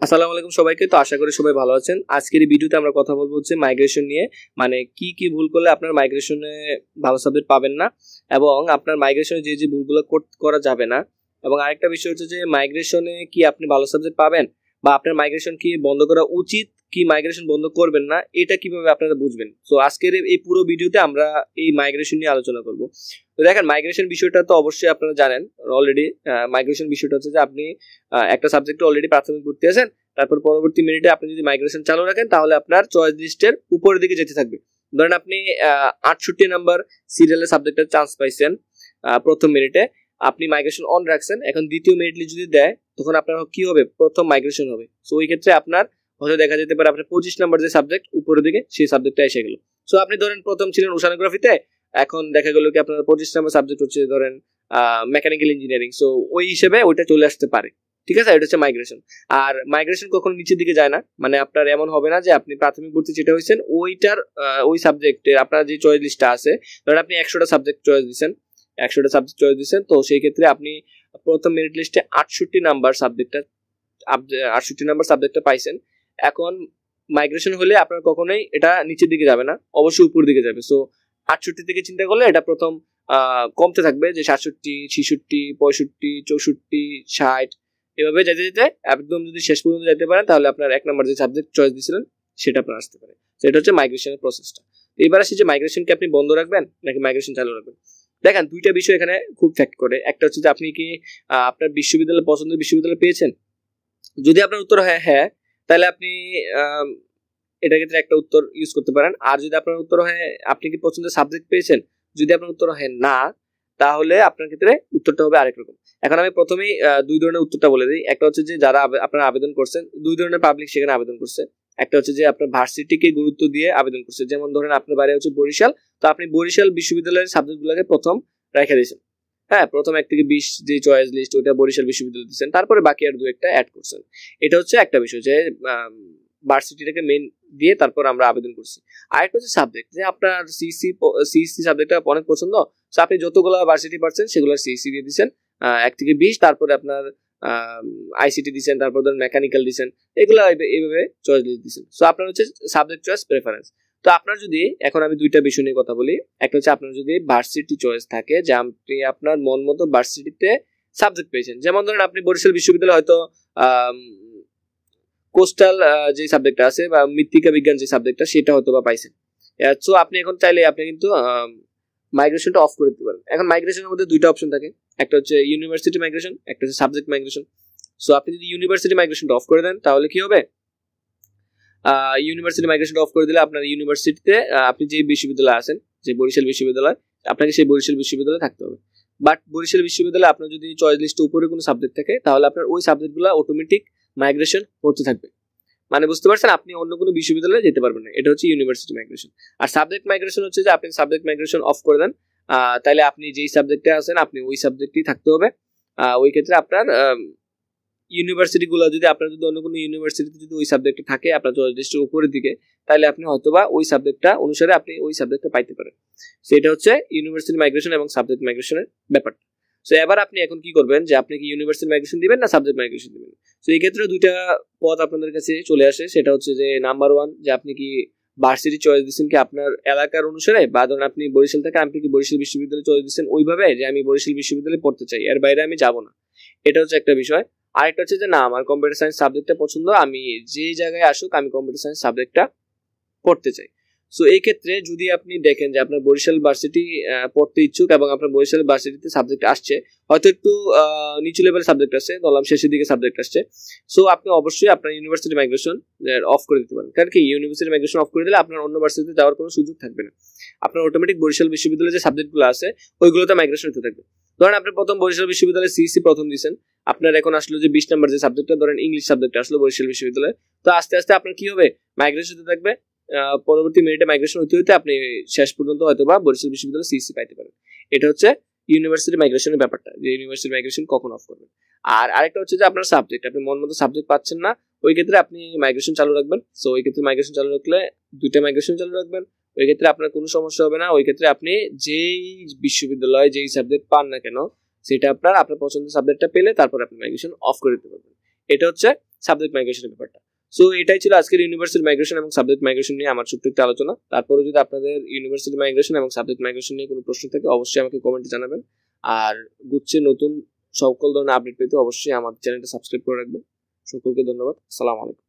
আসসালামু আলাইকুম সবাইকে। তো আশা করি সবাই ভালো আছেন। আজকের এই ভিডিওতে আমরা কথা বলবো হচ্ছে মাইগ্রেশন নিয়ে, মানে কি কি ভুল করলে আপনার মাইগ্রেশনে ভালো সাবজেক্ট পাবেন না, এবং আপনার মাইগ্রেশনে যে যে ভুলগুলো করা যাবে না। এবং আরেকটা বিষয় হচ্ছে যে মাইগ্রেশনে কি আপনি ভালো সাবজেক্ট পাবেন, বা আপনার মাইগ্রেশন কি বন্ধ করা উচিত, কি মাইগ্রেশন বন্ধ করবেন না, এটা কিভাবে আপনারা বুঝবেন। তো আজকের এই পুরো ভিডিওতে আমরা এই মাইগ্রেশন নিয়ে আলোচনা করব। তো দেখেন, মাইগ্রেশন বিষয়টা তো অবশ্যই আপনারা জানেন অলরেডি। মাইগ্রেশন বিষয়টা হচ্ছে যে আপনি একটা সাবজেক্টে অলরেডি প্রাথমিক ভর্তি আছেন, তারপর পরবর্তী মিনিটে আপনি যদি মাইগ্রেশন চালু রাখেন তাহলে আপনার চয়েস লিস্টের উপরের দিকে যেতে থাকবে। ধরেন আপনি 68 নাম্বার সিরিয়ালের সাবজেক্টের চান্স পাইছেন প্রথম মিনিটে, আপনি মাইগ্রেশন অন রাখছেন, এখন দ্বিতীয় মিনিটলি যদি দেয় তখন আপনার কি হবে, প্রথম মাইগ্রেশন হবে। সো ওই ক্ষেত্রে আপনার হয়তো দেখা যেতে পারে আপনার 25 নাম্বার যে সাবজেক্ট উপরের দিকে সেই সাবজেক্টটা এসে গেল। সো আপনি ধরেন প্রথম ছিলেন ওশানোগ্রাফিতে, এখন দেখা গেল কি আপনার 25 নাম্বার সাবজেক্ট হচ্ছে ধরেন মেকানিক্যাল ইঞ্জিনিয়ারিং। সো ওই হিসেবে ওইটা চলে আসতে পারে। ঠিক আছে, এটা হচ্ছে মাইগ্রেশন। আর মাইগ্রেশন কখনো নিচের দিকে যায় না, মানে আপনার এমন হবে না যে আপনি প্রাথমিক ভর্তি যেটা হয়েছেন ওইটার ওই সাবজেক্টের আপনার যে চয়েস লিস্টটা আছে, ধরেন আপনি 100টা সাবজেক্ট চয়েস দিচ্ছেন, 100টা সাবজেক্ট চয়েস দিচ্ছেন, তো সেই ক্ষেত্রে আপনি প্রথম মেরিট লিস্টে 68 নাম্বার সাবজেক্টটা পাইছেন। এখন মাইগ্রেশন হলে আপনার কখনোই এটা নিচের দিকে যাবে না, অবশ্যই উপর দিকে যাবে। সো 68 থেকে চিন্তা করলে এটা প্রথম কমতে থাকবে, যে 67, 66, 65, 64, 60, এভাবে যেতে যেতে একদম যদি শেষ পর্যন্ত যেতে পারেন তাহলে আপনার 1 নাম্বার যে সাবজেক্ট চয়েস দিয়েছিলেন সেটা আপনার আসতে পারে। তো এটা হচ্ছে মাইগ্রেশনের প্রসেসটা। এবার আসি যে মাইগ্রেশনকে আপনি বন্ধ রাখবেন নাকি মাইগ্রেশন চালু রাখবেন। দেখেন, দুইটা বিষয় এখানে খুব ফ্যাক্ট করে। একটা হচ্ছে যে আপনি কি আপনার বিশ্ববিদ্যালয় পছন্দের বিশ্ববিদ্যালয় পেয়েছেন। যদি আপনার উত্তর হয় হ্যাঁ, তাহলে আপনি এটার ক্ষেত্রে একটা উত্তর ইউজ করতে পারেন। আর যদি আপনার উত্তর হয় আপনি কি পছন্দের সাবজেক্ট পেয়েছেন, যদি আপনার উত্তর হয় না, তাহলে আপনার ক্ষেত্রে উত্তরটা হবে আরেক রকম। এখন আমি প্রথমেই দুই ধরনের উত্তরটা বলে দিই। একটা হচ্ছে যে যারা আপনারা আবেদন করছেন, দুই ধরনের পাবলিক সেখানে আবেদন করছে। একটা হচ্ছে যে আপনার ভার্সিটিকে গুরুত্ব দিয়ে আবেদন করছে, যেমন ধরেন আপনার বাড়ি হচ্ছে বরিশাল, তো আপনি বরিশাল বিশ্ববিদ্যালয়ের সাবজেক্টগুলোকে প্রথম রেখে দিয়েছেন। হ্যাঁ, প্রথম 1 থেকে 20 যে চয়েস লিস্ট ওইটা বরিশাল বিশ্ববিদ্যালয় দিচ্ছেন, তারপরে বাকি আর দু একটা অ্যাড করছেন। এটা হচ্ছে একটা বিষয় যে ভার্সিটিটাকে মেইন দিয়ে তারপর আমরা আবেদন করছি। আরেকটা হচ্ছে সাবজেক্ট, যে আপনার সিইসি সাবজেক্টটা অনেক পছন্দ, তো আপনি যতগুলো ভার্সিটি পাচ্ছেন সেগুলো সিইসি দিয়ে দিচ্ছেন 1 থেকে 20, তারপরে আপনার আইসিটি দিচ্ছেন, তারপর ধরেন মেকানিক্যাল দিচ্ছেন, এগুলো এইভাবে চয়েস লিস্ট দিচ্ছেন। সো আপনার হচ্ছে সাবজেক্ট চয়েস প্রেফারেন্স। তো আপনার যদি এখন আমি দুইটা বিষয় নিয়ে কথা বলি। একটা হচ্ছে আপনার যদি ভার্সিটি চয়েস থাকে, যে আপনি আপনার মন মতো ভার্সিটিতে সাবজেক্ট পেয়েছেন, যেমন ধরেন আপনি বরিশাল বিশ্ববিদ্যালয় হয়তো কোস্টাল যে সাবজেক্টটা আছে বা মৃত্তিকা বিজ্ঞান যে সাবজেক্টটা সেটা হয়তো বা পাইছেন। সো আপনি এখন চাইলে আপনি কিন্তু মাইগ্রেশনটা অফ করে দিতে পারেন। এখন মাইগ্রেশনের মধ্যে দুইটা অপশন থাকে, একটা হচ্ছে ইউনিভার্সিটি মাইগ্রেশন, একটা হচ্ছে সাবজেক্ট মাইগ্রেশন। সো আপনি যদি ইউনিভার্সিটি মাইগ্রেশনটা অফ করে দেন তাহলে কি হবে, ইউনিভার্সিটি মাইগ্রেশনটা অফ করে দিলে আপনার ইউনিভার্সিটিতে আপনি যে বিশ্ববিদ্যালয়ে আছেন, যে বরিশাল বিশ্ববিদ্যালয়, আপনাকে সেই বরিশাল বিশ্ববিদ্যালয়ে থাকতে হবে। বাট বরিশাল বিশ্ববিদ্যালয়ে আপনার যদি চয়েস লিস্টে উপরে কোনো সাবজেক্ট থাকে তাহলে আপনার ওই সাবজেক্টগুলো অটোমেটিক মাইগ্রেশন হতে থাকবে। মানে বুঝতে পারছেন, আপনি অন্য কোনো বিশ্ববিদ্যালয়ে যেতে পারবেন না। এটা হচ্ছে ইউনিভার্সিটি মাইগ্রেশন। আর সাবজেক্ট মাইগ্রেশন হচ্ছে যে আপনি সাবজেক্ট মাইগ্রেশন অফ করে দেন, তাহলে আপনি যেই সাবজেক্টে আছেন আপনি ওই সাবজেক্টই থাকতে হবে। ওই ক্ষেত্রে আপনার ইউনিভার্সিটিগুলো যদি আপনার যদি অন্য কোনো ইউনিভার্সিটিতে যদি ওই সাবজেক্টটা থাকে আপনার চয়েস লিস্টের উপরের দিকে, তাহলে আপনি হয়তোবা ওই সাবজেক্টটা অনুসারে আপনি ওই সাবজেক্টটা পাইতে পারেন। সেটা হচ্ছে ইউনিভার্সিটি মাইগ্রেশন এবং সাবজেক্ট মাইগ্রেশনের ব্যাপারটা। সো এবার আপনি এখন কি করবেন, যে আপনি কি ইউনিভার্সিটি মাইগ্রেশন দিবেন না সাবজেক্ট মাইগ্রেশন দিবেন। সো এই ক্ষেত্রে দুইটা পথ আপনাদের কাছে চলে আসে। সেটা হচ্ছে যে নাম্বার 1, যে আপনি কি ভার্সিটি চয়েস দিচ্ছেন কি আপনার এলাকার অনুসারে, বা ধরুন আপনি বরিশাল থেকে আপনি কি বরিশাল বিশ্ববিদ্যালয়ে চয়েস দিচ্ছেন ওইভাবে যে আমি বরিশাল বিশ্ববিদ্যালয়ে পড়তে চাই, এর বাইরে আমি যাব না। এটা হচ্ছে একটা বিষয়। আরেকটা হচ্ছে যে না, আমার কম্পিউটার সায়েন্স সাবজেক্টটা পছন্দ, আমি যে জায়গায় আসুক আমি কম্পিউটার সায়েন্স সাবজেক্টটা পড়তে চাই। সো এই ক্ষেত্রে যদি আপনি দেখেন যে আপনার বরিশাল ভার্সিটি পড়তে ইচ্ছুক এবং আপনার বরিশাল ভার্সিটিতে সাবজেক্ট আসছে, হয়তো একটু নিচু লেভেলের সাবজেক্ট আসছে, ধরলাম শেষের দিকে সাবজেক্ট আসছে, সো আপনি অবশ্যই আপনার ইউনিভার্সিটি মাইগ্রেশন অফ করে দিতে পারেন। কারণ কি, ইউনিভার্সিটি মাইগ্রেশন অফ করে দিলে আপনার অন্য ভার্সিটিতে যাওয়ার কোনো সুযোগ থাকবে না। আপনার অটোমেটিক বরিশাল বিশ্ববিদ্যালয়ে যে সাবজেক্টগুলো আছে ওইগুলোতে মাইগ্রেশন হতে থাকবে। ধরেন আপনি প্রথম বরিশাল বিশ্ববিদ্যালয়ে সিইসি প্রথম দিয়েছেন, আপনার এখন আসলো যে 20 নম্বর যে সাবজেক্টটা, ধরেন ইংলিশ সাবজেক্ট আসলো বরিশাল বিশ্ববিদ্যালয়ে, তো আস্তে আস্তে আপনার কি হবে, মাইগ্রেশন হতে থাকবে। পরবর্তী মিনিটে মাইগ্রেশন হতে হতে আপনি শেষ পর্যন্ত হয়তো বা বরিশাল বিশ্ববিদ্যালয়ে সিইসি পাইতে পারেন। এটা হচ্ছে ইউনিভার্সিটি মাইগ্রেশনের ব্যাপারটা, যে ইউনিভার্সিটি মাইগ্রেশন কখন অফ করবেন। আর আরেকটা হচ্ছে যে আপনার সাবজেক্ট, আপনি মন মতো সাবজেক্ট পাচ্ছেন না, ওই ক্ষেত্রে আপনি মাইগ্রেশন চালু রাখবেন। সো ওই ক্ষেত্রে মাইগ্রেশন চালু রাখলে দুইটা মাইগ্রেশন চালু রাখবেন, ওই ক্ষেত্রে আপনার কোনো সমস্যা হবে না। ওই ক্ষেত্রে আপনি যেই বিশ্ববিদ্যালয়ে যেই সাবজেক্ট পান না কেন, সেটা আপনার পছন্দের সাবজেক্টটা পেলে তারপর আপনি মাইগ্রেশন অফ করে দিতে পারবেন। এটা হচ্ছে সাবজেক্ট মাইগ্রেশনের ব্যাপারটা। সো এটাই ছিল আজকের ইউনিভার্সিটি মাইগ্রেশন এবং সাবজেক্ট মাইগ্রেশন নিয়ে আমার ছোট্ট একটা আলোচনা। তারপরে যদি আপনাদের ইউনিভার্সিটি মাইগ্রেশন এবং সাবজেক্ট মাইগ্রেশন নিয়ে কোনো প্রশ্ন থাকে অবশ্যই আমাকে কমেন্টে জানাবেন। আর গুচ্ছে নতুন সকল ধরনের আপডেট পেতে অবশ্যই আমার চ্যানেলটা সাবস্ক্রাইব করে রাখবেন। সকলকে ধন্যবাদ। আসসালামু আলাইকুম।